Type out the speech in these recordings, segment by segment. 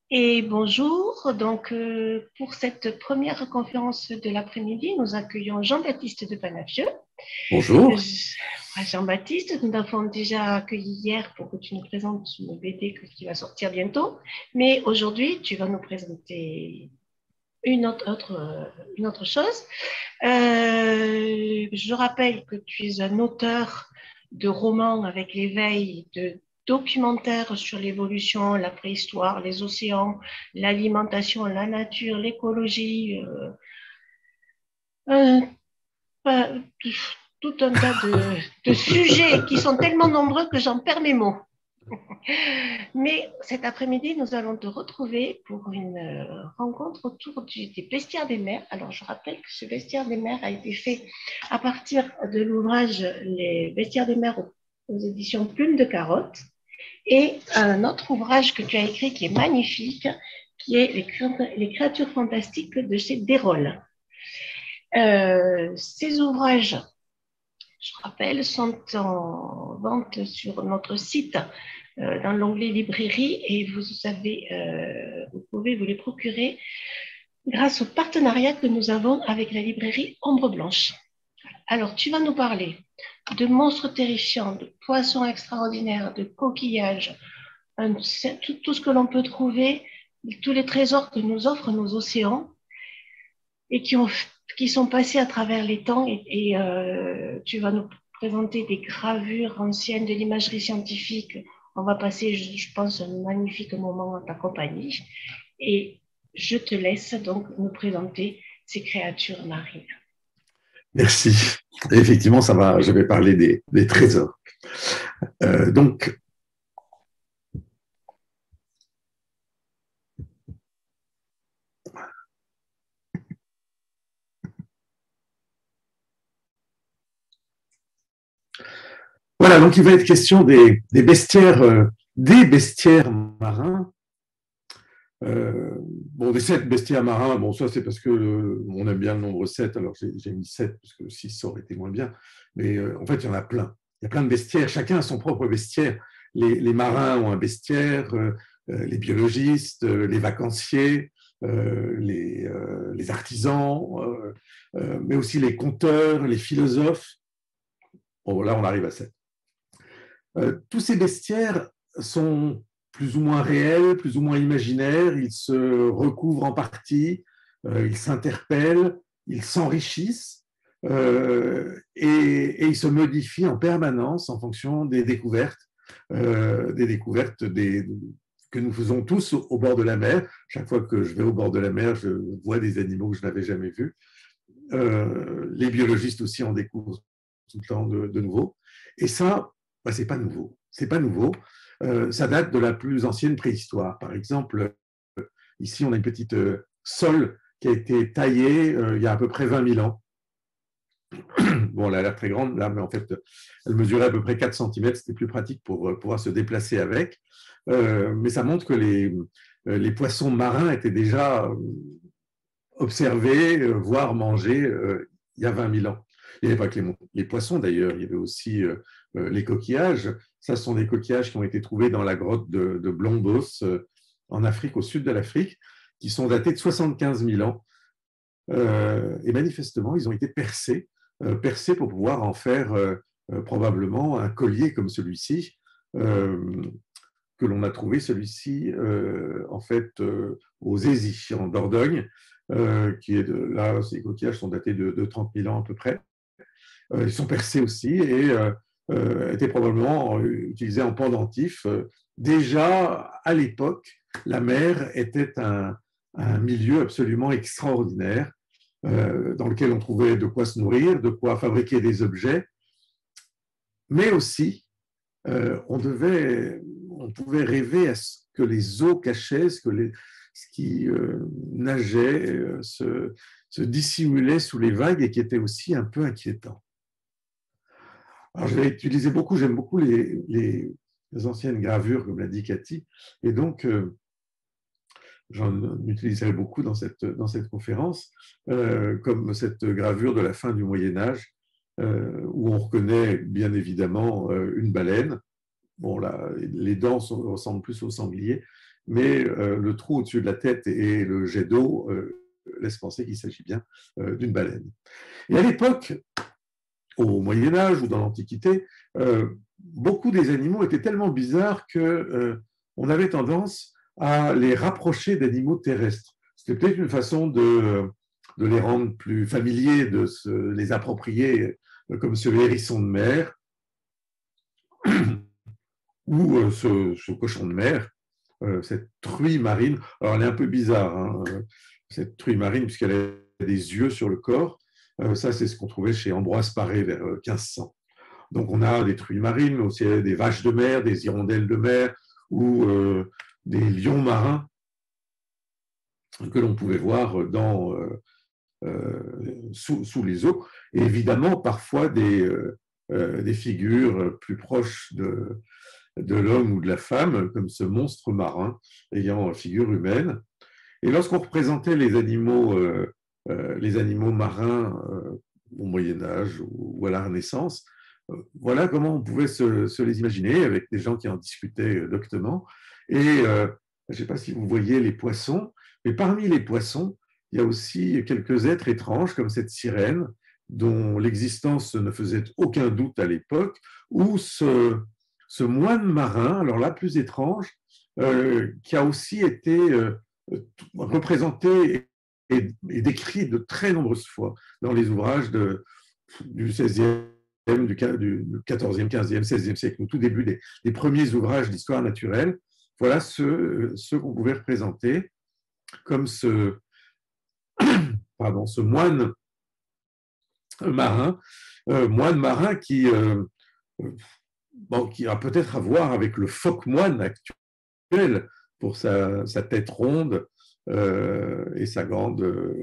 Et bonjour. Pour cette première conférence de l'après-midi, nous accueillons Jean-Baptiste de Panafieux. Bonjour. Jean-Baptiste, nous t'avons déjà accueilli hier pour que tu nous présentes une BD qui va sortir bientôt. Mais aujourd'hui, tu vas nous présenter une autre chose. Je rappelle que tu es un auteur de romans avec l'éveil, de documentaires sur l'évolution, la préhistoire, les océans, l'alimentation, la nature, l'écologie, euh, pas- tout un tas de sujets qui sont tellement nombreux que j'en perds mes mots. Mais cet après-midi, nous allons te retrouver pour une rencontre autour des bestiaires des mers. Alors, je rappelle que ce bestiaire des mers a été fait à partir de l'ouvrage Les bestiaires des mers aux éditions Plume de Carotte et un autre ouvrage que tu as écrit qui est magnifique, qui est Les créatures fantastiques de chez Desrolles. Ces ouvrages, je rappelle, sont en vente sur notre site dans l'onglet librairie et vous pouvez vous les procurer grâce au partenariat que nous avons avec la librairie Ombre Blanche. Alors, tu vas nous parler de monstres terrifiants, de poissons extraordinaires, de coquillages, tout ce que l'on peut trouver, tous les trésors que nous offrent nos océans et qui sont passés à travers les temps tu vas nous présenter des gravures anciennes de l'imagerie scientifique. On va passer, je pense, un magnifique moment en ta compagnie et je te laisse donc nous présenter ces créatures marines. Merci. Effectivement, ça va. Je vais parler des trésors. Donc, voilà. Donc, il va être question des bestiaires marins. Bon, des 7 bestiaires marins. Bon, ça, c'est parce que on aime bien le nombre 7. Alors, j'ai mis 7 parce que 6 ça aurait été moins bien. Mais en fait, il y en a plein. Il y a plein de bestiaires. Chacun a son propre bestiaire. Les marins ont un bestiaire, les biologistes, les vacanciers, les artisans, mais aussi les conteurs, les philosophes. Bon, là, on arrive à 7. Tous ces bestiaires sont plus ou moins réels, plus ou moins imaginaires. Ils se recouvrent en partie, ils s'interpellent, ils s'enrichissent et ils se modifient en permanence en fonction des découvertes que nous faisons tous au bord de la mer. Chaque fois que je vais au bord de la mer, je vois des animaux que je n'avais jamais vus. Les biologistes aussi en découvrent tout le temps de nouveau. Et ça, bah, c'est pas nouveau. C'est pas nouveau. Ça date de la plus ancienne préhistoire. Par exemple, ici, on a une petite sole qui a été taillée il y a à peu près 20 000 ans. Bon, elle a l'air très grande là, mais en fait, elle mesurait à peu près 4 cm. C'était plus pratique pour pouvoir se déplacer avec. Mais ça montre que les poissons marins étaient déjà observés, voire mangés il y a 20 000 ans. Il n'y avait pas que les poissons d'ailleurs, il y avait aussi les coquillages. Ça, ce sont des coquillages qui ont été trouvés dans la grotte de Blombos, en Afrique, au sud de l'Afrique, qui sont datés de 75 000 ans. Et manifestement, ils ont été percés pour pouvoir en faire probablement un collier comme celui-ci, que l'on a trouvé celui-ci en fait aux Aisies, en Dordogne, qui est là, ces coquillages sont datés de 30 000 ans à peu près. Ils sont percés aussi et étaient probablement utilisés en pendentif. Déjà à l'époque, la mer était un milieu absolument extraordinaire dans lequel on trouvait de quoi se nourrir, de quoi fabriquer des objets, mais aussi on pouvait rêver à ce que les eaux cachaient, ce qui nageait, se dissimulait sous les vagues et qui était aussi un peu inquiétant. Alors, j'aime beaucoup les anciennes gravures, comme l'a dit Cathy, et donc j'en utiliserai beaucoup dans cette conférence, comme cette gravure de la fin du Moyen-Âge, où on reconnaît bien évidemment une baleine. Bon, là, les dents ressemblent plus au sanglier, mais le trou au-dessus de la tête et le jet d'eau laissent penser qu'il s'agit bien d'une baleine. Et à l'époque, au Moyen-Âge ou dans l'Antiquité, beaucoup des animaux étaient tellement bizarres qu'on avait tendance à les rapprocher d'animaux terrestres. C'était peut-être une façon de les rendre plus familiers, de se les approprier, comme ce hérisson de mer ou ce cochon de mer, cette truie marine. Alors, elle est un peu bizarre, hein, cette truie marine, puisqu'elle a des yeux sur le corps. Ça, c'est ce qu'on trouvait chez Ambroise Paré vers 1500. Donc, on a des truies marines, mais aussi des vaches de mer, des hirondelles de mer ou des lions marins que l'on pouvait voir sous les eaux. Et évidemment, parfois des figures plus proches de l'homme ou de la femme, comme ce monstre marin ayant figure humaine. Et lorsqu'on représentait les animaux marins au Moyen-Âge ou à la Renaissance, voilà comment on pouvait se les imaginer avec des gens qui en discutaient doctement. Et je ne sais pas si vous voyez les poissons, mais parmi les poissons, il y a aussi quelques êtres étranges comme cette sirène dont l'existence ne faisait aucun doute à l'époque, ou ce moine marin, alors là plus étrange, qui a aussi été représenté et décrit de très nombreuses fois dans les ouvrages du XVIe, du XIVe, XVe, XVIe siècle, au tout début des premiers ouvrages d'histoire naturelle. Voilà ceux qu'on pouvait représenter comme ce moine marin qui a peut-être à voir avec le phoque moine actuel pour sa tête ronde et sa grande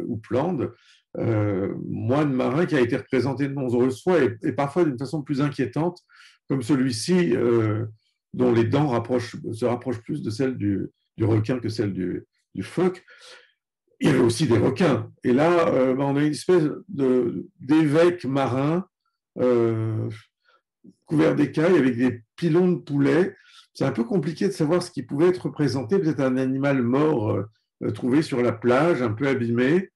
houppelande. Moine marin qui a été représenté de nombreuses fois et parfois d'une façon plus inquiétante, comme celui-ci, dont les dents se rapprochent plus de celles du requin que celles du phoque. Il y avait aussi des requins. Et là, on a une espèce d'évêque marin couvert d'écailles avec des pilons de poulet. C'est un peu compliqué de savoir ce qui pouvait être représenté. Peut-être un animal mort trouvé sur la plage, un peu abîmé.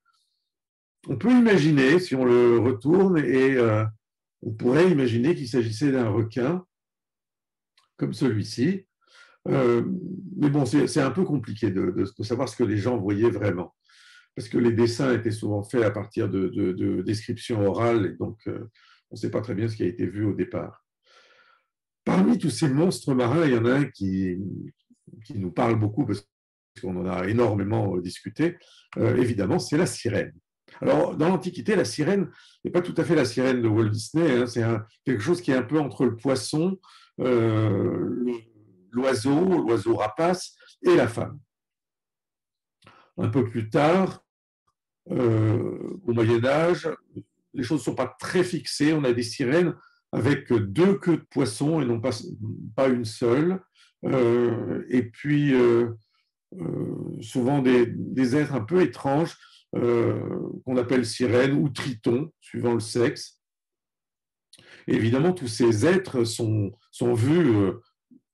On peut imaginer, si on le retourne, et on pourrait imaginer qu'il s'agissait d'un requin, comme celui-ci. Mais bon, c'est un peu compliqué de savoir ce que les gens voyaient vraiment, parce que les dessins étaient souvent faits à partir de descriptions orales, et donc on ne sait pas très bien ce qui a été vu au départ. Parmi tous ces monstres marins, il y en a un qui nous parle beaucoup, parce qu'on en a énormément discuté, évidemment, c'est la sirène. Alors, dans l'Antiquité, la sirène n'est pas tout à fait la sirène de Walt Disney, hein, c'est quelque chose qui est un peu entre le poisson, l'oiseau rapace et la femme. Un peu plus tard, au Moyen-Âge, les choses ne sont pas très fixées. On a des sirènes avec 2 queues de poisson et non pas une seule. Et puis, souvent des êtres un peu étranges qu'on appelle sirènes ou tritons, suivant le sexe. Et évidemment, tous ces êtres sont vus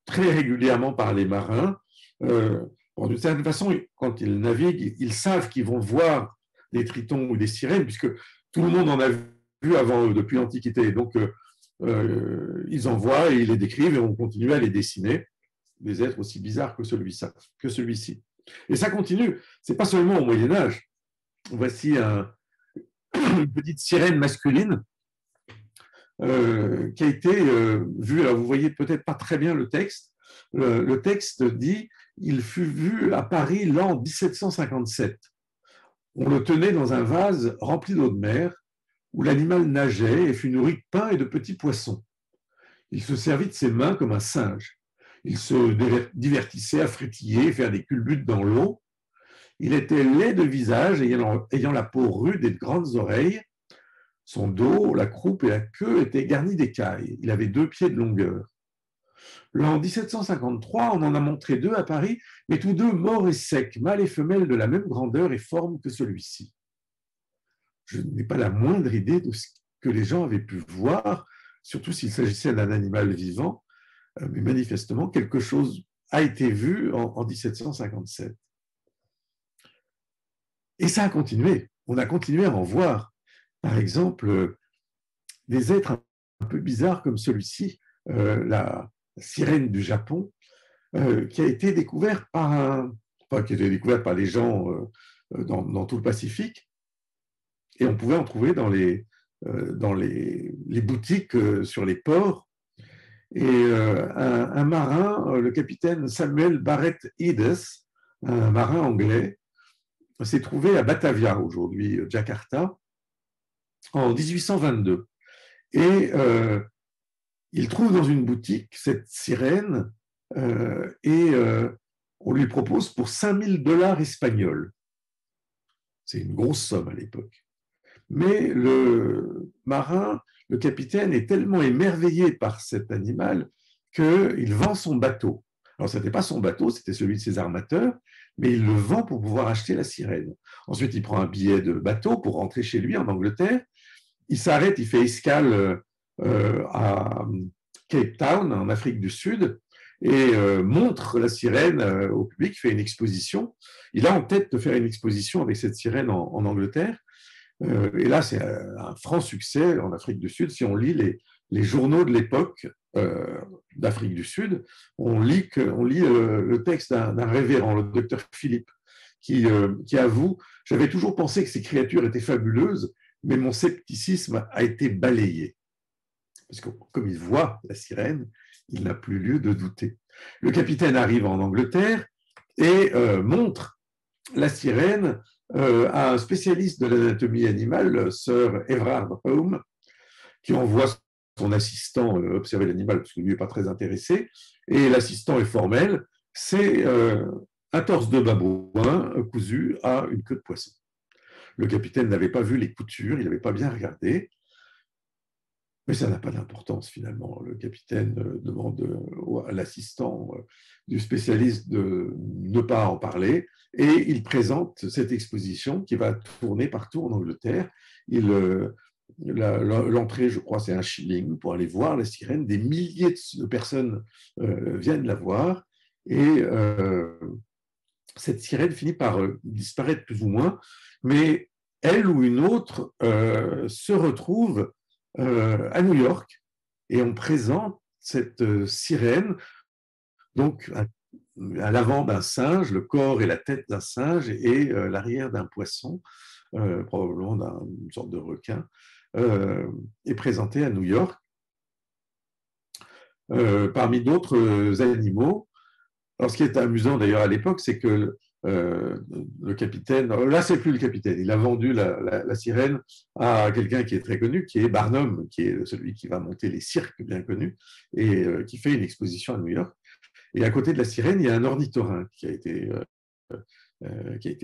très régulièrement par les marins. D'une certaine façon, quand ils naviguent, ils savent qu'ils vont voir des tritons ou des sirènes, puisque tout le monde en a vu avant eux, depuis l'Antiquité. Donc, ils en voient et ils les décrivent et on continue à les dessiner, des êtres aussi bizarres que celui-ci. Et ça continue. Ce n'est pas seulement au Moyen-Âge. Voici une petite sirène masculine qui a été vue. Alors, vous voyez peut-être pas très bien le texte. Le texte dit « Il fut vu à Paris l'an 1757. On le tenait dans un vase rempli d'eau de mer, où l'animal nageait et fut nourri de pain et de petits poissons. Il se servit de ses mains comme un singe. Il se divertissait à frétiller et faire des culbutes dans l'eau. Il était laid de visage, ayant la peau rude et de grandes oreilles. Son dos, la croupe et la queue étaient garnis d'écailles. Il avait 2 pieds de longueur. L'an 1753, on en a montré 2 à Paris, mais tous 2 morts et secs, mâles et femelles de la même grandeur et forme que celui-ci. Je n'ai pas la moindre idée de ce que les gens avaient pu voir, surtout s'il s'agissait d'un animal vivant, mais manifestement quelque chose a été vue en 1757. Et ça a continué. On a continué à en voir. Par exemple, des êtres un peu bizarres comme celui-ci, la sirène du Japon, qui a été découverte qui a été découverte par les gens dans tout le Pacifique, et on pouvait en trouver dans les boutiques sur les ports. Et un marin, le capitaine Samuel Barrett Eades, un marin anglais, s'est trouvé à Batavia, aujourd'hui Jakarta, en 1822. Et il trouve dans une boutique cette sirène et on lui propose pour 5 000 $ espagnols. C'est une grosse somme à l'époque. Mais le marin, le capitaine, est tellement émerveillé par cet animal qu'il vend son bateau. Alors, ce n'était pas son bateau, c'était celui de ses armateurs, mais il le vend pour pouvoir acheter la sirène. Ensuite, il prend un billet de bateau pour rentrer chez lui en Angleterre. Il s'arrête, il fait escale à Cape Town, en Afrique du Sud, et montre la sirène au public, fait une exposition. Il a en tête de faire une exposition avec cette sirène en Angleterre. Et là, c'est un franc succès en Afrique du Sud. Si on lit les journaux de l'époque d'Afrique du Sud, on lit le texte d'un révérend, le docteur Philippe, qui avoue « J'avais toujours pensé que ces créatures étaient fabuleuses, mais mon scepticisme a été balayé. » Parce que comme il voit la sirène, il n'a plus lieu de douter. Le capitaine arrive en Angleterre et montre la sirène à un spécialiste de l'anatomie animale, Sir Everard Home, qui envoie son assistant observer l'animal parce que lui n'est pas très intéressé. Et l'assistant est formel, c'est un torse de babouin cousu à une queue de poisson. Le capitaine n'avait pas vu les coutures, il n'avait pas bien regardé. Mais ça n'a pas d'importance finalement. Le capitaine demande à l'assistant du spécialiste de ne pas en parler et il présente cette exposition qui va tourner partout en Angleterre. L'entrée, je crois, c'est 1 shilling pour aller voir la sirène. Des milliers de personnes viennent la voir et cette sirène finit par disparaître plus ou moins, mais elle ou une autre se retrouve à New York et on présente cette sirène donc à l'avant d'un singe, le corps et la tête d'un singe et l'arrière d'un poisson, probablement d'une sorte de requin, est présentée à New York parmi d'autres animaux. Alors, ce qui est amusant d'ailleurs à l'époque, c'est que le capitaine, là c'est plus le capitaine, il a vendu la sirène à quelqu'un qui est très connu, qui est Barnum, qui est celui qui va monter les cirques bien connus et qui fait une exposition à New York. Et à côté de la sirène, il y a un ornithorynque qui a été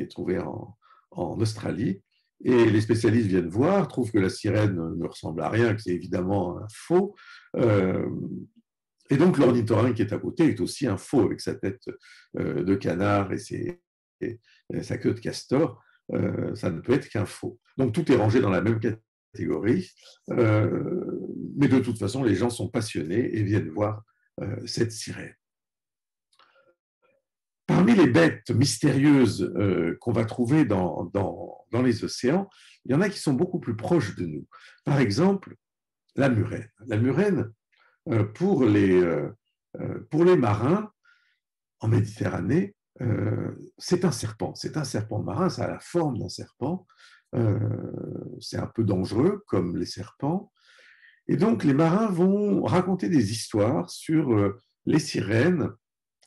trouvé en Australie. Et les spécialistes viennent voir, trouvent que la sirène ne ressemble à rien, que c'est évidemment un faux. Et donc l'ornithorynque qui est à côté est aussi un faux avec sa tête de canard et sa queue de castor. Ça ne peut être qu'un faux. Donc tout est rangé dans la même catégorie. Mais de toute façon, les gens sont passionnés et viennent voir cette sirène. Parmi les bêtes mystérieuses qu'on va trouver dans les océans, il y en a qui sont beaucoup plus proches de nous. Par exemple, la murène. La murène, pour les marins en Méditerranée, c'est un serpent. C'est un serpent marin, ça a la forme d'un serpent. C'est un peu dangereux, comme les serpents. Et donc, les marins vont raconter des histoires sur les sirènes,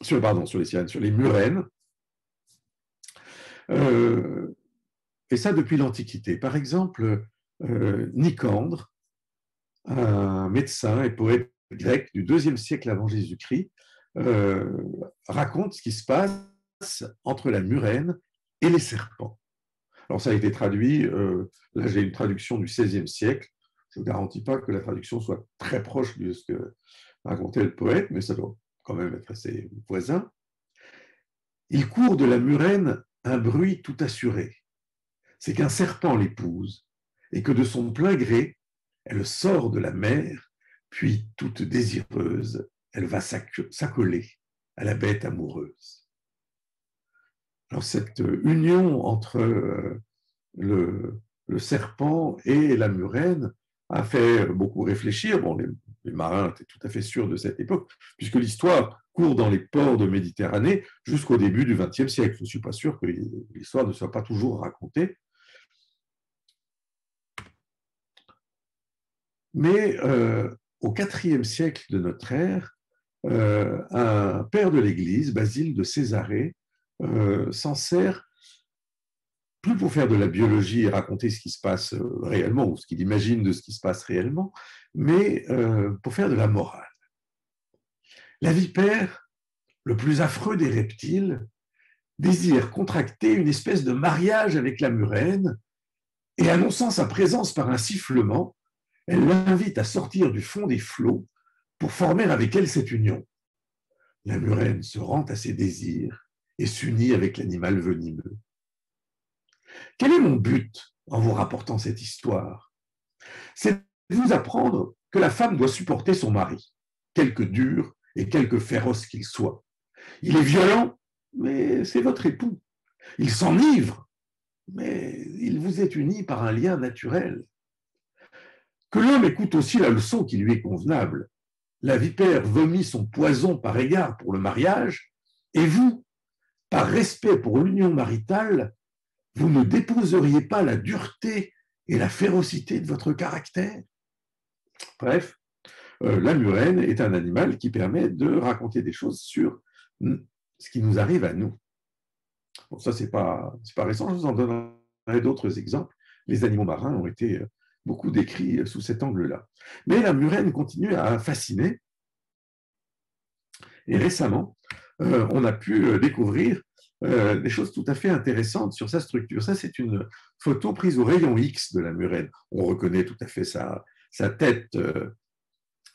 sur les murènes. Et ça depuis l'Antiquité. Par exemple, Nicandre, un médecin et poète grec du IIe siècle avant Jésus-Christ, raconte ce qui se passe entre la murène et les serpents. Alors ça a été traduit, là j'ai une traduction du XVIe siècle, je ne garantis pas que la traduction soit très proche de ce que racontait le poète, mais ça doit quand même être assez voisin. Il court de la murène un bruit tout assuré, c'est qu'un serpent l'épouse et que de son plein gré, elle sort de la mer, puis toute désireuse, elle va s'accoler. à la bête amoureuse. Alors cette union entre le serpent et la murène a fait beaucoup réfléchir. Bon, les marins étaient tout à fait sûrs de cette époque, puisque l'histoire court dans les ports de Méditerranée jusqu'au début du XXe siècle. Je ne suis pas sûr que l'histoire ne soit pas toujours racontée. Mais au IVe siècle de notre ère, un père de l'Église, Basile de Césarée, s'en sert plus pour faire de la biologie et raconter ce qui se passe réellement, ou ce qu'il imagine de ce qui se passe réellement, mais pour faire de la morale. La vipère, le plus affreux des reptiles, désire contracter une espèce de mariage avec la murène, et annonçant sa présence par un sifflement, elle l'invite à sortir du fond des flots pour former avec elle cette union. La murène se rend à ses désirs et s'unit avec l'animal venimeux. Quel est mon but en vous rapportant cette histoire? C'est de vous apprendre que la femme doit supporter son mari, quelque dur et quelque féroce qu'il soit. Il est violent, mais c'est votre époux. Il s'enivre, mais il vous est uni par un lien naturel. Que l'homme écoute aussi la leçon qui lui est convenable. La vipère vomit son poison par égard pour le mariage, et vous, par respect pour l'union maritale, vous ne déposeriez pas la dureté et la férocité de votre caractère? Bref, la murène est un animal qui permet de raconter des choses sur ce qui nous arrive à nous. Bon, ça, c'est pas récent, je vous en donnerai d'autres exemples. Les animaux marins ont été beaucoup décrits sous cet angle-là. Mais la murène continue à fasciner. Et récemment, on a pu découvrir des choses tout à fait intéressantes sur sa structure. Ça, c'est une photo prise au rayon X de la murène. On reconnaît tout à fait sa tête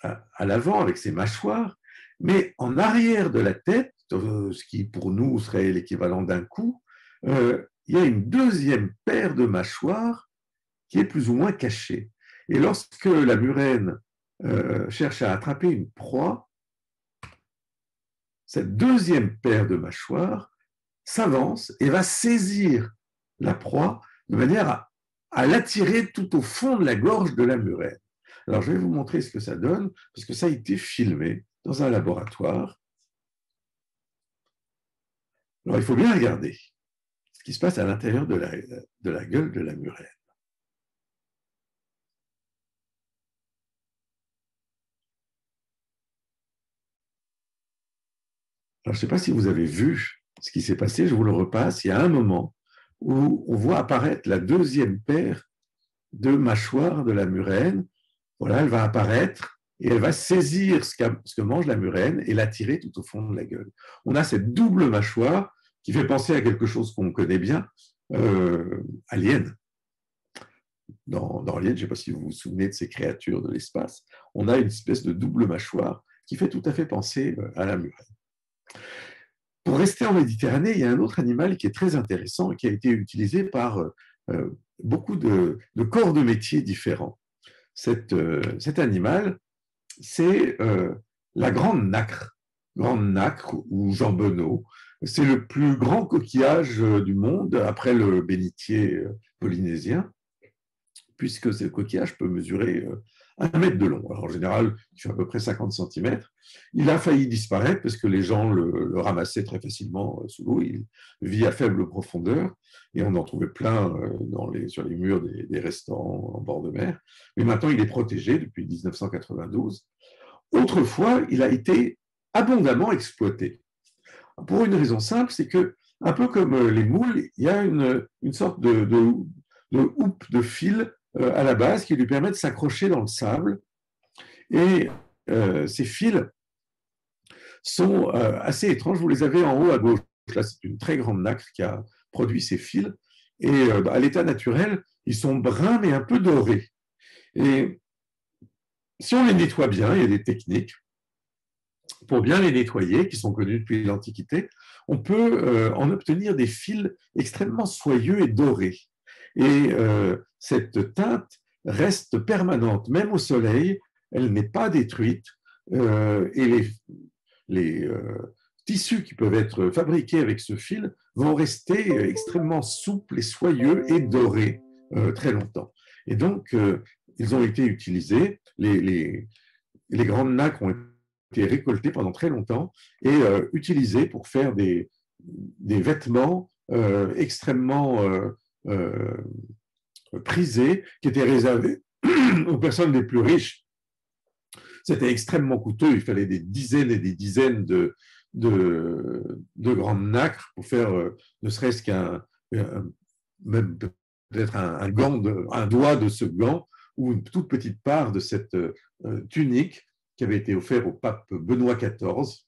à l'avant avec ses mâchoires, mais en arrière de la tête, ce qui pour nous serait l'équivalent d'un cou, il y a une deuxième paire de mâchoires qui est plus ou moins cachée. Et lorsque la murène cherche à attraper une proie, cette deuxième paire de mâchoires s'avance et va saisir la proie de manière à l'attirer tout au fond de la gorge de la murène. Alors, je vais vous montrer ce que ça donne, parce que ça a été filmé dans un laboratoire. Alors, il faut bien regarder ce qui se passe à l'intérieur de la gueule de la murène. Alors, je ne sais pas si vous avez vu ce qui s'est passé, je vous le repasse. Il y a un moment où on voit apparaître la deuxième paire de mâchoires de la murène. Voilà, elle va apparaître et elle va saisir ce que mange la murène et l'attirer tout au fond de la gueule. On a cette double mâchoire qui fait penser à quelque chose qu'on connaît bien, Alien. Dans Alien, je ne sais pas si vous vous souvenez de ces créatures de l'espace, on a une espèce de double mâchoire qui fait tout à fait penser à la murène. Pour rester en Méditerranée, il y a un autre animal qui est très intéressant et qui a été utilisé par beaucoup de corps de métiers différents. Cet animal, c'est la grande nacre ou jambonneau. C'est le plus grand coquillage du monde après le bénitier polynésien, puisque ce coquillage peut mesurer 1 mètre de long. Alors, en général, il fait à peu près 50 cm. Il a failli disparaître parce que les gens le ramassaient très facilement sous l'eau. Il vit à faible profondeur et on en trouvait plein sur les murs des restaurants en bord de mer. Mais maintenant, il est protégé depuis 1992. Autrefois, il a été abondamment exploité. Pour une raison simple, c'est que, un peu comme les moules, il y a une sorte de houppe de fil à la base qui lui permet de s'accrocher dans le sable. Et ces fils sont assez étranges. Vous les avez en haut à gauche. Là, c'est une très grande nacre qui a produit ces fils. Et à l'état naturel, ils sont bruns mais un peu dorés. Et si on les nettoie bien, il y a des techniques pour bien les nettoyer, qui sont connues depuis l'Antiquité, on peut en obtenir des fils extrêmement soyeux et dorés. Et cette teinte reste permanente, même au soleil, elle n'est pas détruite, et les tissus qui peuvent être fabriqués avec ce fil vont rester extrêmement souples et soyeux et dorés très longtemps. Et donc, ils ont été utilisés, les grandes nacres ont été récoltées pendant très longtemps et utilisées pour faire des vêtements extrêmement prisés qui étaient réservés aux personnes les plus riches. C'était extrêmement coûteux, il fallait des dizaines et des dizaines de grandes nacres pour faire ne serait-ce même peut-être un gant, un doigt de ce gant ou une toute petite part de cette tunique qui avait été offerte au pape Benoît XIV.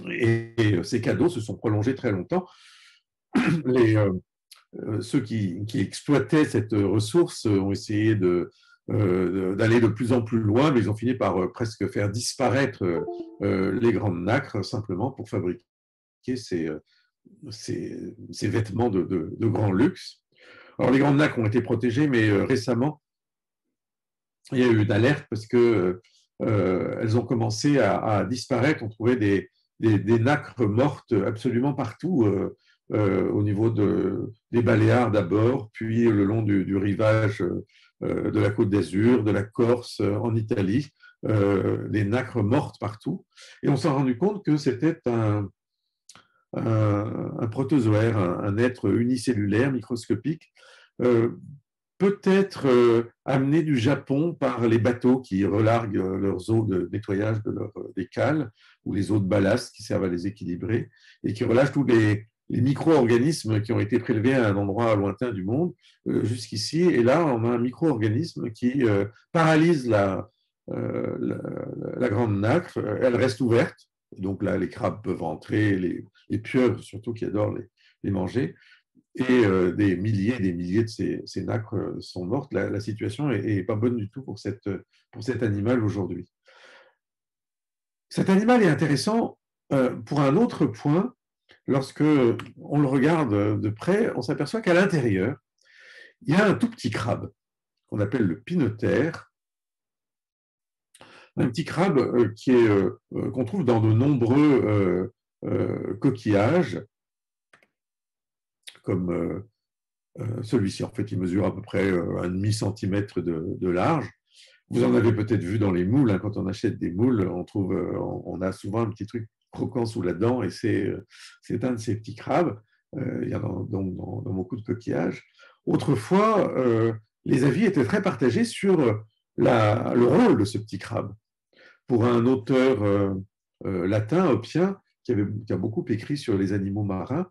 Et ces cadeaux se sont prolongés très longtemps. Ceux qui exploitaient cette ressource ont essayé d'aller de plus en plus loin, mais ils ont fini par presque faire disparaître les grandes nacres simplement pour fabriquer ces vêtements de grand luxe. Alors les grandes nacres ont été protégées, mais récemment, il y a eu une alerte parce que elles ont commencé à disparaître. On trouvait des nacres mortes absolument partout, au niveau des Baléares d'abord, puis le long du rivage de la Côte d'Azur, de la Corse, en Italie, des nacres mortes partout. Et on s'est rendu compte que c'était un protozoaire, un être unicellulaire, microscopique, peut-être amené du Japon par les bateaux qui relarguent leurs eaux de nettoyage des cales ou les eaux de ballast qui servent à les équilibrer et qui relâchent tous les micro-organismes qui ont été prélevés à un endroit lointain du monde jusqu'ici. Et là, on a un micro-organisme qui paralyse la grande nacre. Elle reste ouverte. Donc là, les crabes peuvent entrer, les pieuvres surtout qui adorent les manger. Et des milliers et des milliers de ces nacres sont mortes. La situation n'est pas bonne du tout pour cet animal aujourd'hui. Cet animal est intéressant pour un autre point. Lorsque on le regarde de près, on s'aperçoit qu'à l'intérieur, il y a un tout petit crabe qu'on appelle le pinotère. Un petit crabe qu'on trouve dans de nombreux coquillages, comme celui-ci. En fait, il mesure à peu près 1,5 centimètre de large. Vous en avez peut-être vu dans les moules. Hein, quand on achète des moules, on a souvent un petit truc croquant sous la dent et c'est un de ces petits crabes. Il y en a dans beaucoup de coquillages. Autrefois, les avis étaient très partagés sur le rôle de ce petit crabe. Pour un auteur latin, Oppien, qui a beaucoup écrit sur les animaux marins,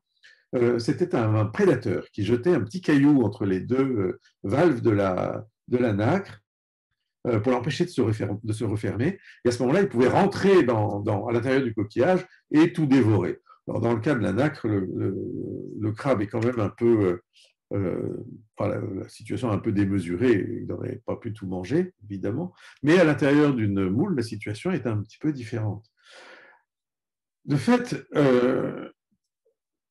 c'était un prédateur qui jetait un petit caillou entre les deux valves de la nacre pour l'empêcher de se refermer. Et à ce moment-là, il pouvait rentrer à l'intérieur du coquillage et tout dévorer. Alors, dans le cas de la nacre, le crabe est quand même un peu... la situation est un peu démesurée, il n'aurait pas pu tout manger, évidemment, mais à l'intérieur d'une moule, la situation est un petit peu différente. De fait,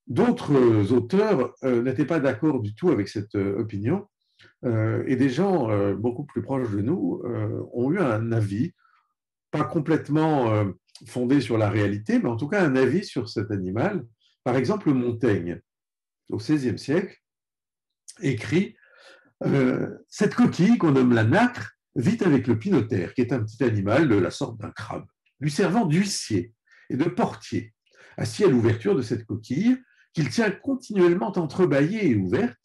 d'autres auteurs n'étaient pas d'accord du tout avec cette opinion, et des gens beaucoup plus proches de nous ont eu un avis, pas complètement fondé sur la réalité, mais en tout cas un avis sur cet animal. Par exemple, Montaigne, au XVIe siècle, écrit cette coquille qu'on nomme la nacre vit avec le pinotère, qui est un petit animal de la sorte d'un crabe, lui servant d'huissier et de portier, assis à l'ouverture de cette coquille, qu'il tient continuellement entrebâillée et ouverte,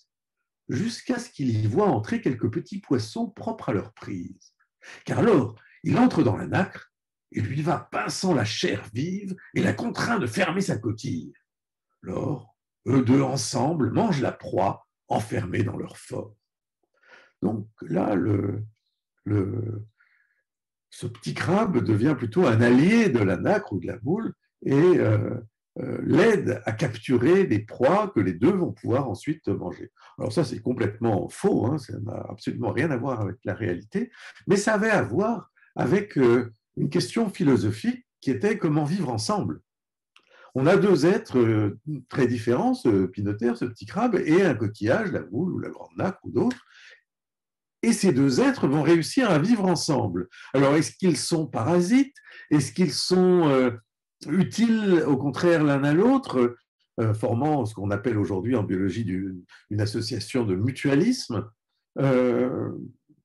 jusqu'à ce qu'il y voit entrer quelques petits poissons propres à leur prise. Car alors, il entre dans la nacre et lui va pinçant la chair vive et la contraint de fermer sa coquille. Lors, eux deux ensemble mangent la proie enfermée dans leur fort. Donc là, ce petit crabe devient plutôt un allié de la nacre ou de la moule et l'aide à capturer des proies que les deux vont pouvoir ensuite manger. Alors ça, c'est complètement faux, hein, ça n'a absolument rien à voir avec la réalité, mais ça avait à voir avec une question philosophique qui était comment vivre ensemble. On a deux êtres très différents, ce pinotère, ce petit crabe, et un coquillage, la moule ou la grande nacre ou d'autres, et ces deux êtres vont réussir à vivre ensemble. Alors, est-ce qu'ils sont parasites? Est-ce qu'ils sont utiles au contraire l'un à l'autre, formant ce qu'on appelle aujourd'hui en biologie une association de mutualisme, ce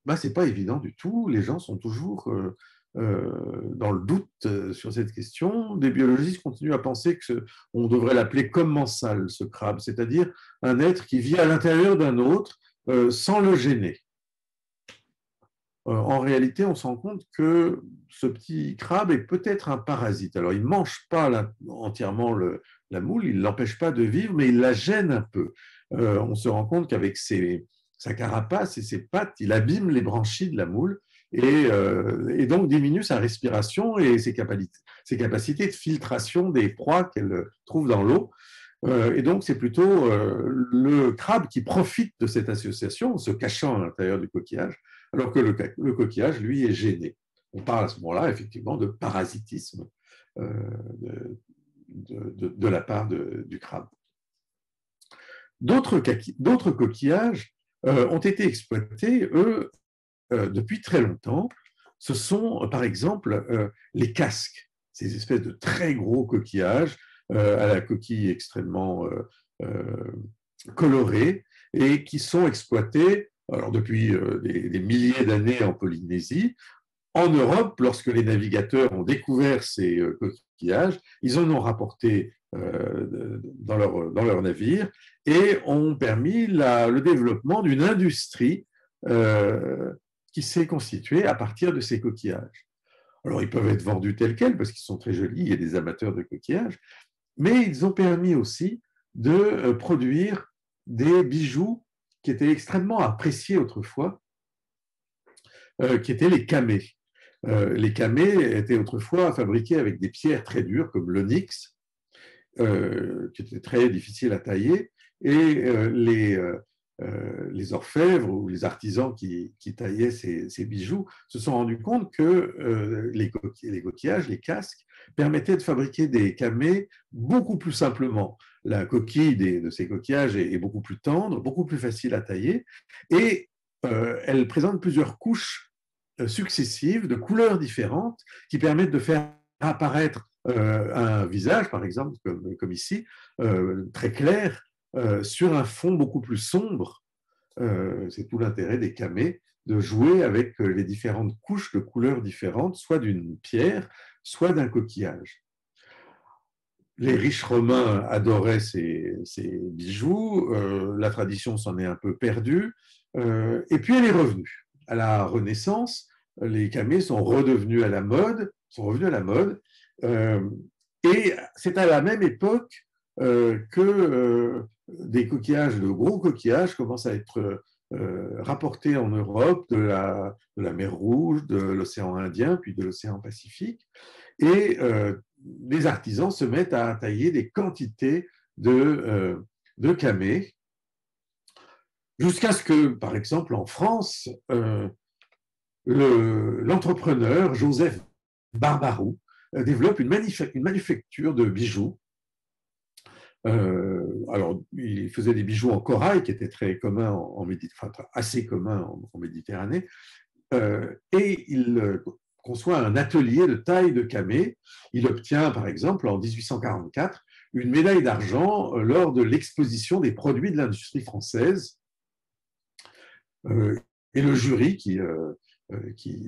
n'est pas évident du tout. Les gens sont toujours dans le doute sur cette question. Des biologistes continuent à penser qu'on devrait l'appeler commensal, ce crabe, c'est-à-dire un être qui vit à l'intérieur d'un autre sans le gêner. En réalité, on se rend compte que ce petit crabe est peut-être un parasite. Alors, il ne mange pas entièrement la moule, il ne l'empêche pas de vivre, mais il la gêne un peu. On se rend compte qu'avec sa carapace et ses pattes, il abîme les branchies de la moule et donc diminue sa respiration et ses capacités de filtration des proies qu'elle trouve dans l'eau. Et donc, c'est plutôt le crabe qui profite de cette association en se cachant à l'intérieur du coquillage, alors que le coquillage, lui, est gêné. On parle à ce moment-là, effectivement, de parasitisme de la part du crabe. D'autres coquillages ont été exploités, eux, depuis très longtemps. Ce sont, par exemple, les casques, ces espèces de très gros coquillages à la coquille extrêmement colorée et qui sont exploités alors, depuis des milliers d'années en Polynésie. En Europe, lorsque les navigateurs ont découvert ces coquillages, ils en ont rapporté dans leur navire et ont permis le développement d'une industrie qui s'est constituée à partir de ces coquillages. Alors, ils peuvent être vendus tels quels parce qu'ils sont très jolis, il y a des amateurs de coquillages, mais ils ont permis aussi de produire des bijoux qui étaient extrêmement appréciés autrefois, qui étaient les camées. Les camées étaient autrefois fabriqués avec des pierres très dures comme l'onyx, qui était très difficile à tailler, et les orfèvres ou les artisans qui taillaient ces bijoux se sont rendus compte que les coquillages, les casques, permettaient de fabriquer des camées beaucoup plus simplement. La coquille de ces coquillages est beaucoup plus tendre, beaucoup plus facile à tailler, et elle présente plusieurs couches successives de couleurs différentes qui permettent de faire apparaître un visage, par exemple, comme ici, très clair, sur un fond beaucoup plus sombre. C'est tout l'intérêt des camées, de jouer avec les différentes couches de couleurs différentes, soit d'une pierre, soit d'un coquillage. Les riches romains adoraient ces bijoux, la tradition s'en est un peu perdue, et puis elle est revenue. À la Renaissance, les camées sont revenus à la mode, et c'est à la même époque que des coquillages, de gros coquillages, commencent à être rapportés en Europe de la mer Rouge, de l'océan Indien, puis de l'océan Pacifique. Et les artisans se mettent à tailler des quantités de camées, jusqu'à ce que, par exemple, en France, l'entrepreneur Joseph Barbaroux développe une manufacture de bijoux. Alors, il faisait des bijoux en corail qui étaient très communs assez communs en Méditerranée, et il conçoit un atelier de taille de camée. Il obtient, par exemple, en 1844, une médaille d'argent lors de l'exposition des produits de l'industrie française. Et le jury qui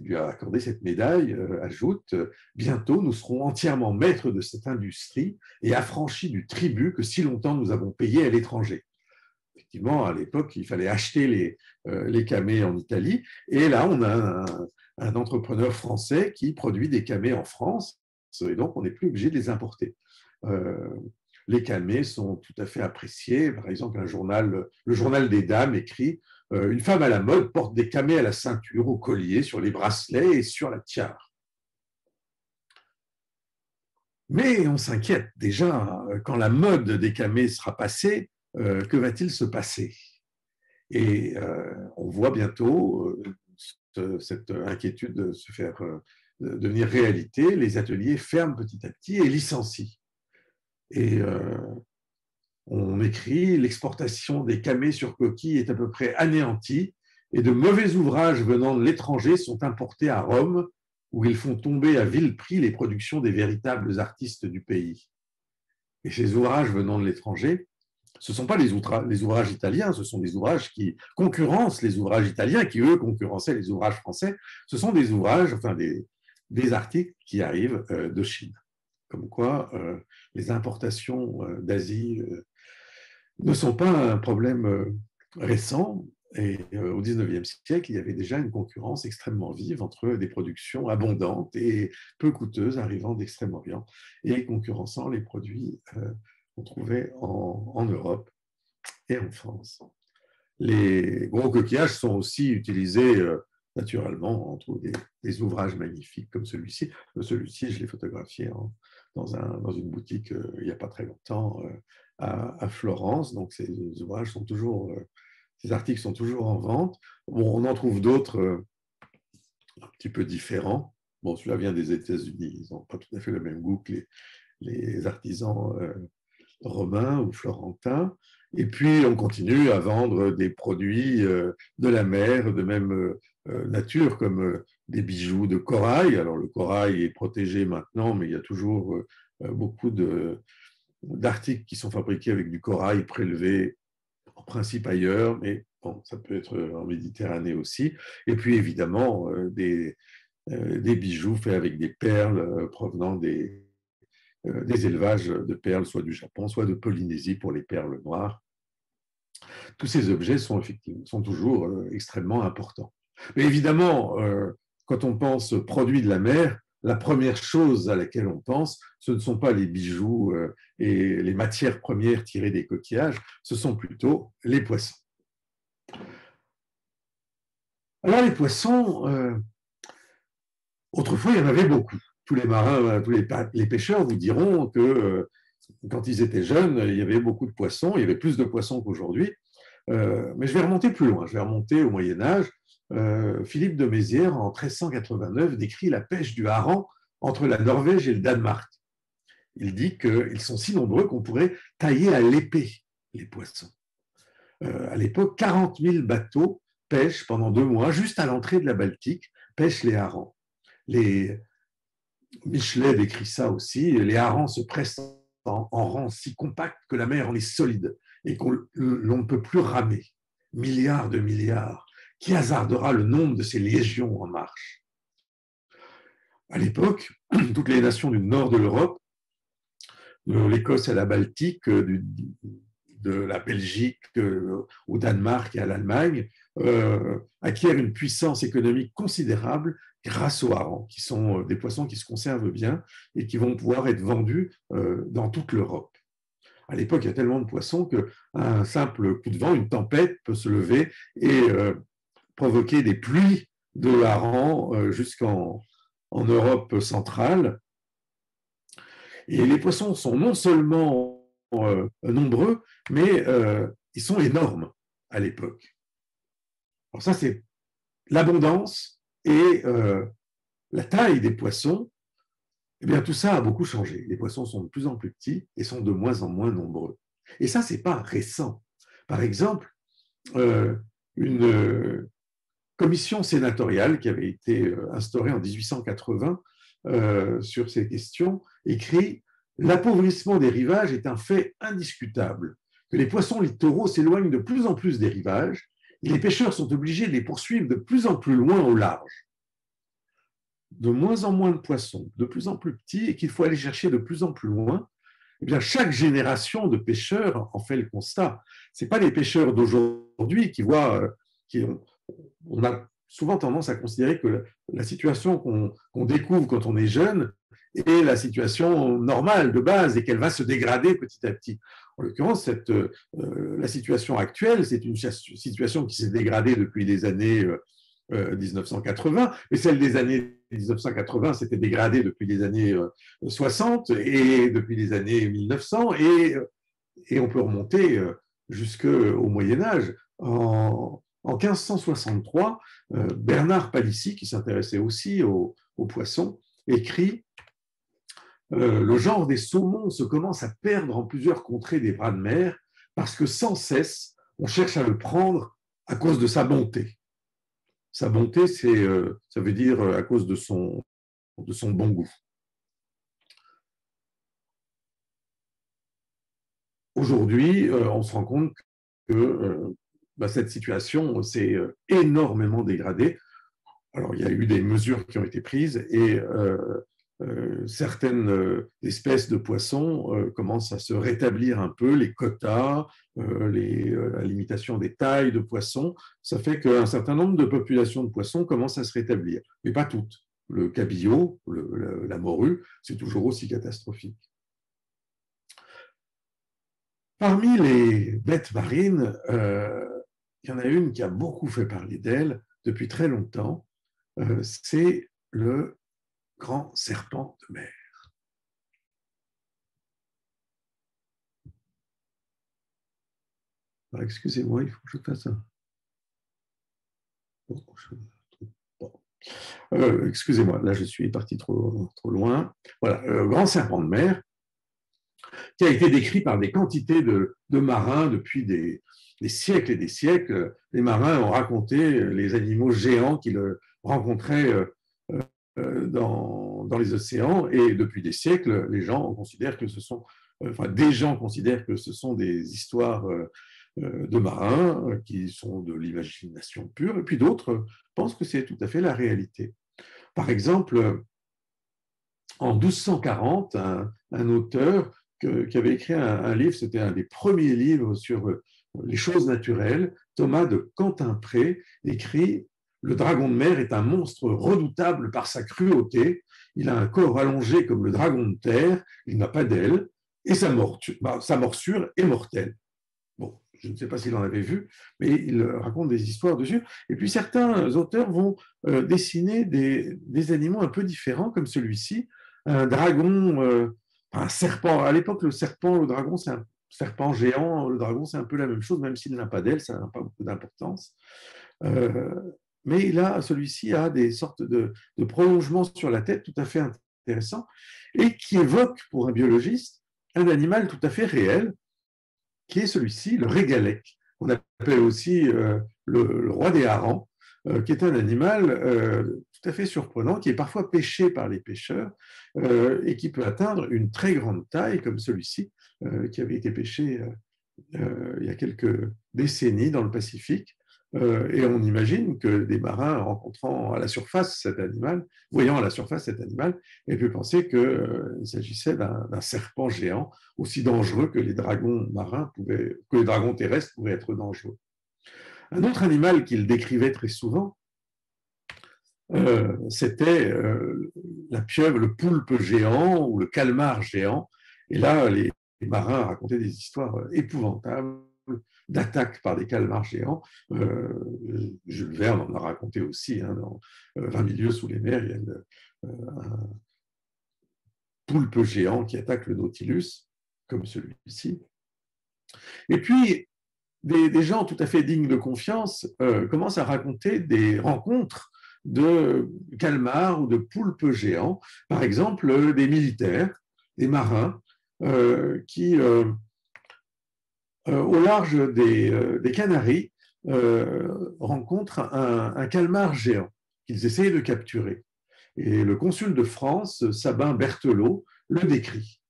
lui a accordé cette médaille ajoute « Bientôt, nous serons entièrement maîtres de cette industrie et affranchis du tribut que si longtemps nous avons payé à l'étranger. » Effectivement, à l'époque, il fallait acheter les camées en Italie. Et là, on a un entrepreneur français qui produit des camées en France. Et donc, on n'est plus obligé de les importer. Les camées sont tout à fait appréciées. Par exemple, le journal des dames écrit « Une femme à la mode porte des camées à la ceinture, au collier, sur les bracelets et sur la tiare. » Mais on s'inquiète déjà, quand la mode des camées sera passée, que va-t-il se passer? Et on voit bientôt cette inquiétude se faire devenir réalité. Les ateliers ferment petit à petit et licencient. Et on écrit « L'exportation des camées sur coquille est à peu près anéantie et de mauvais ouvrages venant de l'étranger sont importés à Rome où ils font tomber à vil prix les productions des véritables artistes du pays. Et ces ouvrages venant de l'étranger, ce ne sont pas les ouvrages italiens, ce sont des ouvrages qui concurrencent les ouvrages italiens, qui eux concurrençaient les ouvrages français. Ce sont des ouvrages, enfin des articles qui arrivent de Chine. Comme quoi, les importations d'Asie ne sont pas un problème récent. Et au XIXe siècle, il y avait déjà une concurrence extrêmement vive entre des productions abondantes et peu coûteuses arrivant d'Extrême-Orient et concurrençant les produits qu'on trouvait en Europe et en France. Les gros coquillages sont aussi utilisés naturellement. On trouve des ouvrages magnifiques comme celui-ci. Celui-ci, je l'ai photographié dans une boutique il n'y a pas très longtemps à Florence. Donc ces ouvrages sont toujours, ces articles sont toujours en vente. Bon, on en trouve d'autres un petit peu différents. Bon, celui-là vient des États-Unis. Ils n'ont pas tout à fait le même goût que les artisans romains ou florentins. Et puis, on continue à vendre des produits de la mer, de même nature, comme des bijoux de corail. Alors, le corail est protégé maintenant, mais il y a toujours beaucoup d'articles qui sont fabriqués avec du corail prélevé, en principe ailleurs, mais bon, ça peut être en Méditerranée aussi. Et puis, évidemment, des bijoux faits avec des perles provenant des élevages de perles, soit du Japon, soit de Polynésie pour les perles noires. Tous ces objets sont toujours extrêmement importants. Mais évidemment, quand on pense produits de la mer, la première chose à laquelle on pense, ce ne sont pas les bijoux et les matières premières tirées des coquillages, ce sont plutôt les poissons. Alors les poissons, autrefois, il y en avait beaucoup. Tous les marins, tous les pêcheurs vous diront que quand ils étaient jeunes, il y avait beaucoup de poissons, il y avait plus de poissons qu'aujourd'hui. Mais je vais remonter plus loin, je vais remonter au Moyen-Âge. Philippe de Mézières, en 1389, décrit la pêche du hareng entre la Norvège et le Danemark. Il dit qu'ils sont si nombreux qu'on pourrait tailler à l'épée les poissons. À l'époque, 40 000 bateaux pêchent pendant 2 mois, juste à l'entrée de la Baltique, pêchent les harengs. Michelet décrit ça aussi, les harengs se pressent en rang si compact que la mer en est solide et qu'on ne peut plus ramer. Milliards de milliards. Qui hasardera le nombre de ces légions en marche? À l'époque, toutes les nations du nord de l'Europe, de l'Écosse à la Baltique, de la Belgique au Danemark et à l'Allemagne, acquièrent une puissance économique considérable grâce aux harengs, qui sont des poissons qui se conservent bien et qui vont pouvoir être vendus dans toute l'Europe. À l'époque, il y a tellement de poissons qu'un simple coup de vent, une tempête peut se lever et provoquer des pluies de harengs jusqu'en Europe centrale. Et les poissons sont non seulement nombreux, mais ils sont énormes à l'époque. Alors ça, c'est l'abondance et la taille des poissons. Eh bien, tout ça a beaucoup changé. Les poissons sont de plus en plus petits et sont de moins en moins nombreux. Et ça, ce n'est pas récent. Par exemple, une commission sénatoriale qui avait été instaurée en 1880 sur ces questions écrit « L'appauvrissement des rivages est un fait indiscutable, que les poissons littoraux s'éloignent de plus en plus des rivages et les pêcheurs sont obligés de les poursuivre de plus en plus loin au large. De moins en moins de poissons, de plus en plus petits, et qu'il faut aller chercher de plus en plus loin, eh bien, chaque génération de pêcheurs en fait le constat. Ce n'est pas les pêcheurs d'aujourd'hui qui voient, on a souvent tendance à considérer que la situation qu'on découvre quand on est jeune est la situation normale de base et qu'elle va se dégrader petit à petit. En l'occurrence, la situation actuelle, c'est une situation qui s'est dégradée depuis les années 1980, mais celle des années 1980 s'était dégradée depuis les années 60 et depuis les années 1900, et on peut remonter jusqu'au Moyen-Âge. En 1563, Bernard Palissy, qui s'intéressait aussi aux poissons, écrit le genre des saumons se commence à perdre en plusieurs contrées des bras de mer parce que sans cesse, on cherche à le prendre à cause de sa bonté. Sa bonté, ça veut dire à cause de son de son bon goût. Aujourd'hui, on se rend compte que cette situation s'est énormément dégradée. Alors, il y a eu des mesures qui ont été prises et certaines espèces de poissons commencent à se rétablir un peu, les quotas, la limitation des tailles de poissons. Ça fait qu'un certain nombre de populations de poissons commencent à se rétablir, mais pas toutes. Le cabillaud, la morue, c'est toujours aussi catastrophique. Parmi les bêtes marines, il y en a une qui a beaucoup fait parler d'elle depuis très longtemps, c'est le grand serpent de mer. Alors, excusez-moi, il faut que je fasse un... excusez-moi, là je suis parti trop loin. Voilà, le grand serpent de mer, qui a été décrit par des quantités de marins depuis des siècles et des siècles. Les marins ont raconté les animaux géants qu'ils rencontraient dans les océans, et depuis des siècles, les gens considèrent que ce sont, des gens considèrent que ce sont des histoires de marins qui sont de l'imagination pure, et puis d'autres pensent que c'est tout à fait la réalité. Par exemple, en 1240, un auteur qui avait écrit un livre, c'était un des premiers livres sur les choses naturelles, Thomas de Cantimpré, écrit « Le dragon de mer est un monstre redoutable par sa cruauté. Il a un corps allongé comme le dragon de terre, il n'a pas d'ailes, et sa morsure est mortelle. » Bon, je ne sais pas s'il en avait vu, mais il raconte des histoires dessus. Et puis certains auteurs vont dessiner des animaux un peu différents, comme celui-ci, un dragon, un serpent. À l'époque, le serpent, le dragon, c'est un serpent géant. Le dragon, c'est un peu la même chose, même s'il n'a pas d'ailes, ça n'a pas beaucoup d'importance. Mais celui-ci a des sortes de prolongements sur la tête tout à fait intéressants et qui évoquent, pour un biologiste, un animal tout à fait réel, qui est celui-ci, le régalec, qu'on appelle aussi le roi des harengs, qui est un animal tout à fait surprenant, qui est parfois pêché par les pêcheurs et qui peut atteindre une très grande taille, comme celui-ci, qui avait été pêché il y a quelques décennies dans le Pacifique. Et on imagine que des marins rencontrant à la surface cet animal, voyant à la surface cet animal, aient pu penser qu'il s'agissait d'un serpent géant, aussi dangereux que les dragons marins que les dragons terrestres pouvaient être dangereux. Un autre animal qu'il décrivait très souvent, c'était la pieuvre, le poulpe géant ou le calmar géant. Et là, les marins racontaient des histoires épouvantables d'attaques par des calmars géants. Jules Verne en a raconté aussi, dans 20 000 lieues sous les mers, il y a un poulpe géant qui attaque le Nautilus, comme celui-ci. Et puis, des gens tout à fait dignes de confiance commencent à raconter des rencontres de calmars ou de poulpes géants, par exemple des militaires, des marins, qui, au large des Canaries, rencontrent un calmar géant qu'ils essayent de capturer. Et le consul de France, Sabin Berthelot, le décrit.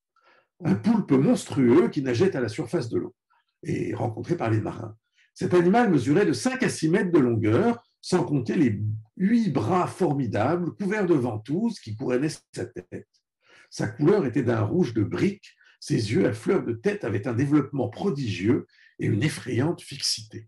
Un poulpe monstrueux qui nageait à la surface de l'eau et rencontré par les marins. Cet animal mesurait de 5 à 6 mètres de longueur, sans compter les 8 bras formidables, couverts de ventouses qui couronnaient sa tête. Sa couleur était d'un rouge de brique, ses yeux à fleur de tête avaient un développement prodigieux et une effrayante fixité.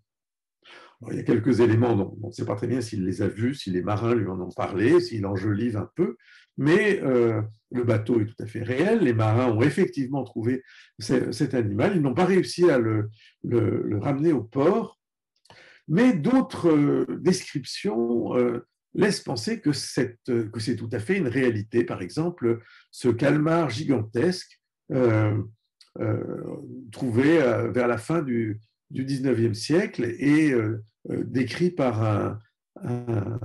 Alors, il y a quelques éléments dont on ne sait pas très bien s'il les a vus, si les marins lui en ont parlé, s'il enjolive un peu, mais le bateau est tout à fait réel. Les marins ont effectivement trouvé cet animal. Ils n'ont pas réussi à le ramener au port, mais d'autres descriptions laissent penser que c'est tout à fait une réalité. Par exemple, ce calmar gigantesque trouvé vers la fin du 19e siècle et décrit par un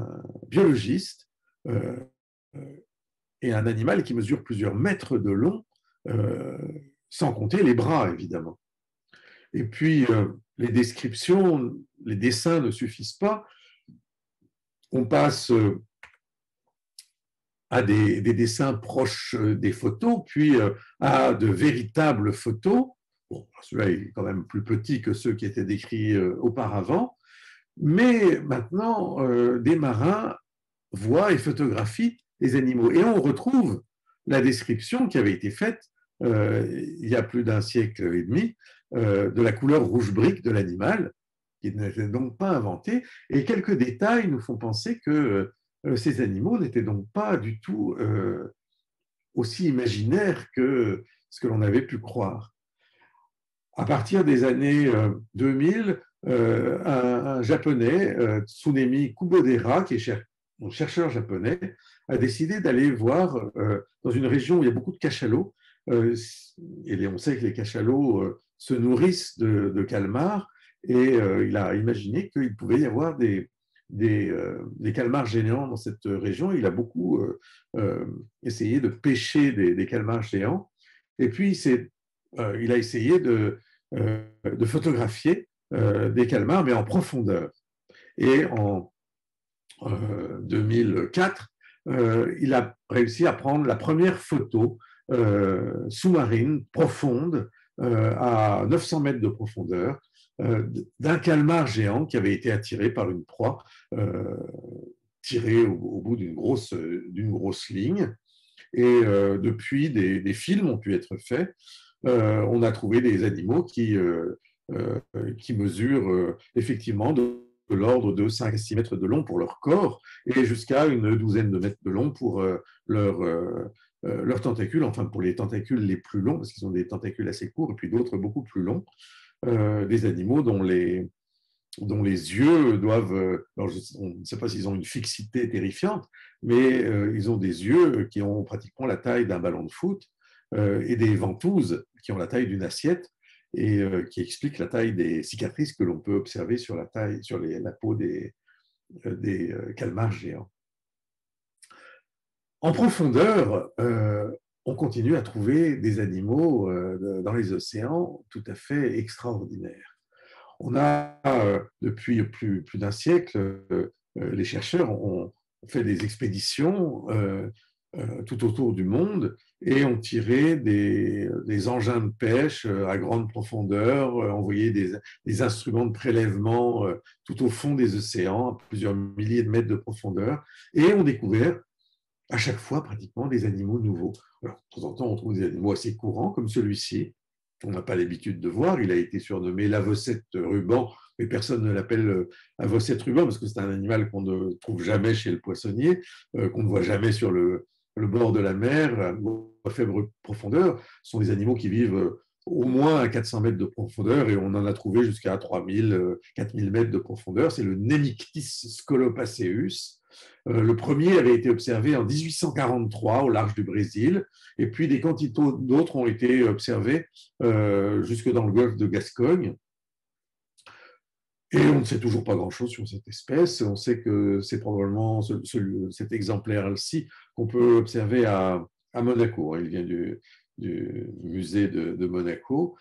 biologiste et un animal qui mesure plusieurs mètres de long, sans compter les bras, évidemment. Et puis, les descriptions, les dessins ne suffisent pas. On passe à des dessins proches des photos, puis à de véritables photos. Bon, celui-là est quand même plus petit que ceux qui étaient décrits auparavant, mais maintenant, des marins voient et photographient les animaux. Et on retrouve la description qui avait été faite il y a plus d'un siècle et demi de la couleur rouge brique de l'animal, qui n'était donc pas inventée. Et quelques détails nous font penser que ces animaux n'étaient donc pas du tout aussi imaginaires que ce que l'on avait pu croire. À partir des années 2000, un japonais, Tsunemi Kubodera, qui est un chercheur japonais, a décidé d'aller voir dans une région où il y a beaucoup de cachalots, et on sait que les cachalots se nourrissent de calmars, et il a imaginé qu'il pouvait y avoir des calmars géants dans cette région. Il a beaucoup essayé de pêcher des calmars géants, et puis il a essayé de photographier des calmars, mais en profondeur. Et en 2004, il a réussi à prendre la première photo sous-marine, profonde, à 900 mètres de profondeur, d'un calmar géant qui avait été attiré par une proie tirée au bout d'une grosse ligne. Et depuis, des films ont pu être faits. On a trouvé des animaux qui mesurent effectivement de l'ordre de 5 à 6 mètres de long pour leur corps et jusqu'à une douzaine de mètres de long pour leurs tentacules, enfin pour les tentacules les plus longs, parce qu'ils ont des tentacules assez courts et puis d'autres beaucoup plus longs, des animaux dont les yeux doivent, alors on ne sait pas s'ils ont une fixité terrifiante, mais ils ont des yeux qui ont pratiquement la taille d'un ballon de foot et des ventouses qui ont la taille d'une assiette et qui expliquent la taille des cicatrices que l'on peut observer sur la peau des calmars géants. En profondeur, on continue à trouver des animaux dans les océans tout à fait extraordinaires. On a, depuis plus d'un siècle, les chercheurs ont fait des expéditions tout autour du monde et ont tiré des engins de pêche à grande profondeur, envoyé des instruments de prélèvement tout au fond des océans, à plusieurs milliers de mètres de profondeur, et ont découvert à chaque fois pratiquement des animaux nouveaux. Alors, de temps en temps, on trouve des animaux assez courants comme celui-ci, on n'a pas l'habitude de voir. Il a été surnommé l'avocette ruban, mais personne ne l'appelle avocette ruban parce que c'est un animal qu'on ne trouve jamais chez le poissonnier, qu'on ne voit jamais sur le bord de la mer, à faible profondeur. Ce sont des animaux qui vivent au moins à 400 mètres de profondeur et on en a trouvé jusqu'à 3000, 4000 mètres de profondeur. C'est le Nemictis scolopaceus. Le premier avait été observé en 1843 au large du Brésil, et puis des quantités d'autres ont été observés jusque dans le golfe de Gascogne. Et on ne sait toujours pas grand-chose sur cette espèce. On sait que c'est probablement cet exemplaire-ci qu'on peut observer à Monaco. Il vient du musée de Monaco.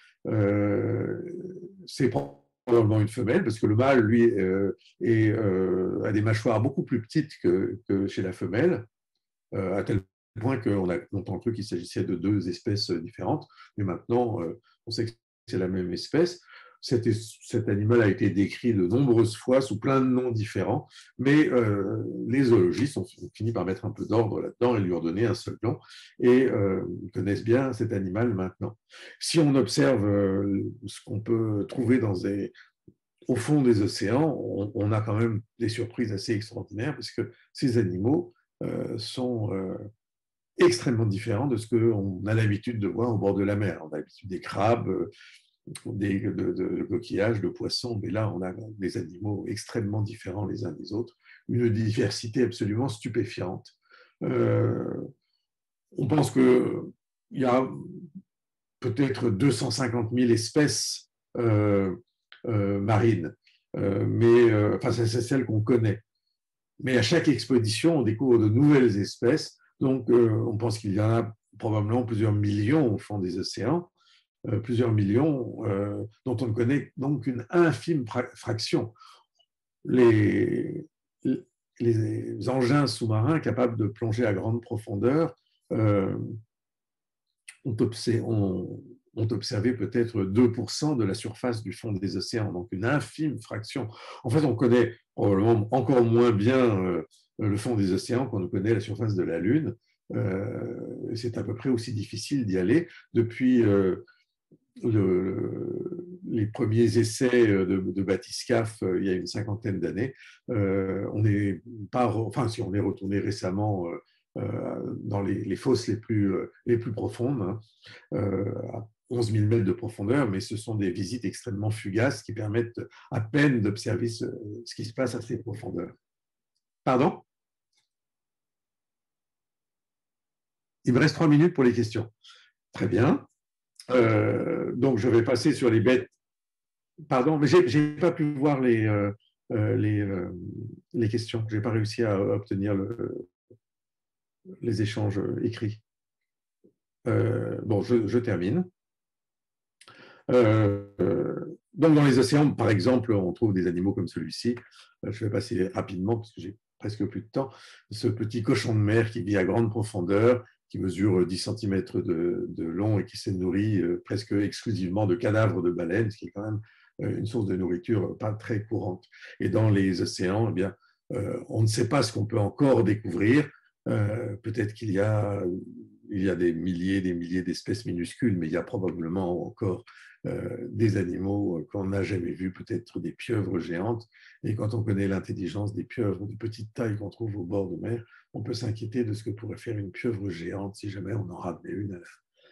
C'est probablement une femelle, parce que le mâle, lui, a des mâchoires beaucoup plus petites que chez la femelle, à tel point qu'on a longtemps cru qu'il s'agissait de deux espèces différentes, mais maintenant, on sait que c'est la même espèce. Cet animal a été décrit de nombreuses fois sous plein de noms différents, mais les zoologistes ont fini par mettre un peu d'ordre là-dedans et lui ont donné un seul nom, et ils connaissent bien cet animal maintenant. Si on observe ce qu'on peut trouver au fond des océans, on a quand même des surprises assez extraordinaires, parce que ces animaux sont extrêmement différents de ce qu'on a l'habitude de voir au bord de la mer. On a l'habitude des crabes, de coquillages, de poissons, mais là, on a des animaux extrêmement différents les uns des autres, une diversité absolument stupéfiante. On pense qu'il y a peut-être 250 000 espèces marines, mais enfin, c'est celles qu'on connaît. Mais à chaque expédition, on découvre de nouvelles espèces, donc on pense qu'il y en a probablement plusieurs millions au fond des océans, plusieurs millions, dont on ne connaît donc qu'une infime fraction. les engins sous-marins capables de plonger à grande profondeur ont observé peut-être 2% de la surface du fond des océans, donc une infime fraction. En fait, on connaît probablement encore moins bien le fond des océans qu'on ne connaît la surface de la Lune. C'est à peu près aussi difficile d'y aller. Depuis les premiers essais de bathyscaphe il y a une cinquantaine d'années, on n'est pas, enfin si on est retourné récemment dans les fosses les plus profondes, hein, à 11 000 mètres de profondeur, mais ce sont des visites extrêmement fugaces qui permettent à peine d'observer ce qui se passe à ces profondeurs. Pardon? Il me reste 3 minutes pour les questions. Très bien. Donc, je vais passer sur les bêtes. Pardon, mais je n'ai pas pu voir les questions. Je n'ai pas réussi à obtenir les échanges écrits. Bon, je termine. Donc, dans les océans, par exemple, on trouve des animaux comme celui-ci. Je vais passer rapidement parce que j'ai presque plus de temps. Ce petit cochon de mer qui vit à grande profondeur, qui mesure 10 cm de long et qui s'est nourri presque exclusivement de cadavres de baleines, ce qui est quand même une source de nourriture pas très courante. Et dans les océans, eh bien, on ne sait pas ce qu'on peut encore découvrir. Peut-être qu'il y a des milliers d'espèces minuscules, mais il y a probablement encore des animaux qu'on n'a jamais vus, peut-être des pieuvres géantes. Et quand on connaît l'intelligence des pieuvres de petite taille qu'on trouve au bord de mer, on peut s'inquiéter de ce que pourrait faire une pieuvre géante si jamais on en ramenait une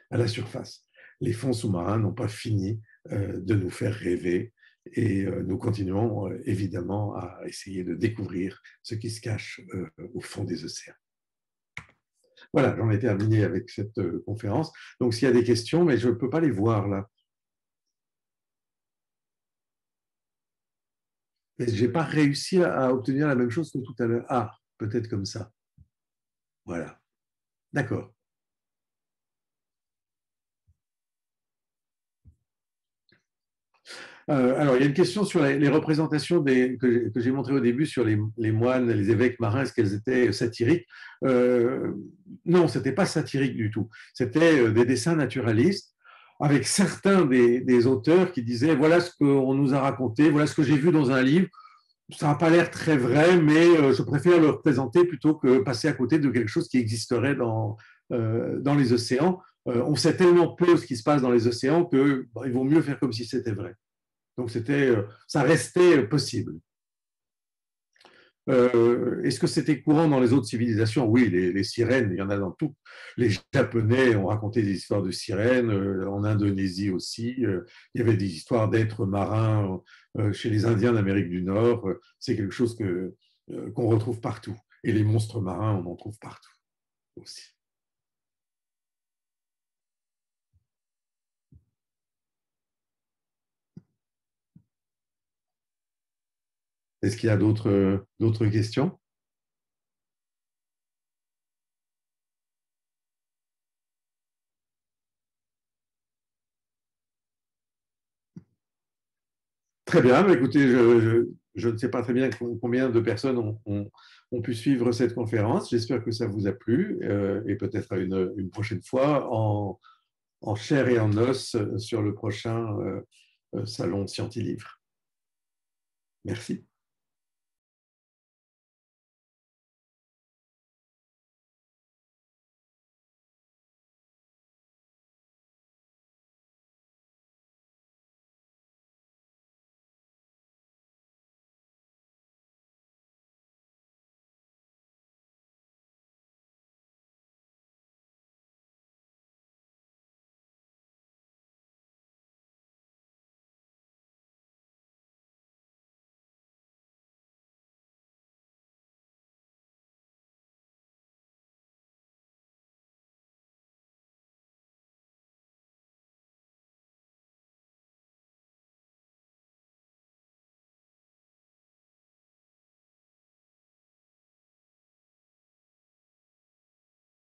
à la surface. Les fonds sous-marins n'ont pas fini de nous faire rêver et nous continuons évidemment à essayer de découvrir ce qui se cache au fond des océans. Voilà, j'en ai terminé avec cette conférence. Donc, s'il y a des questions, mais je ne peux pas les voir là. Je n'ai pas réussi à obtenir la même chose que tout à l'heure. Ah, peut-être comme ça. Voilà. D'accord. Alors, il y a une question sur les représentations que j'ai montrées au début sur les moines, les évêques marins, est-ce qu'elles étaient satiriques? Non, ce n'était pas satirique du tout. C'était des dessins naturalistes avec certains des auteurs qui disaient voilà ce qu'on nous a raconté, voilà ce que j'ai vu dans un livre. Ça n'a pas l'air très vrai, mais je préfère le représenter plutôt que passer à côté de quelque chose qui existerait dans les océans. On sait tellement peu ce qui se passe dans les océans qu'il vaut mieux faire comme si c'était vrai. Donc, ça restait possible. Est-ce que c'était courant dans les autres civilisations? Oui, les sirènes, il y en a dans toutes. Les Japonais ont raconté des histoires de sirènes, en Indonésie aussi. Il y avait des histoires d'êtres marins chez les Indiens d'Amérique du Nord. C'est quelque chose qu'on retrouve partout. Et les monstres marins, on en trouve partout aussi. Est-ce qu'il y a d'autres questions? Très bien, mais écoutez, je ne sais pas très bien combien de personnes ont pu suivre cette conférence. J'espère que ça vous a plu et peut-être à une prochaine fois en chair et en os sur le prochain salon Scientilivre. Merci.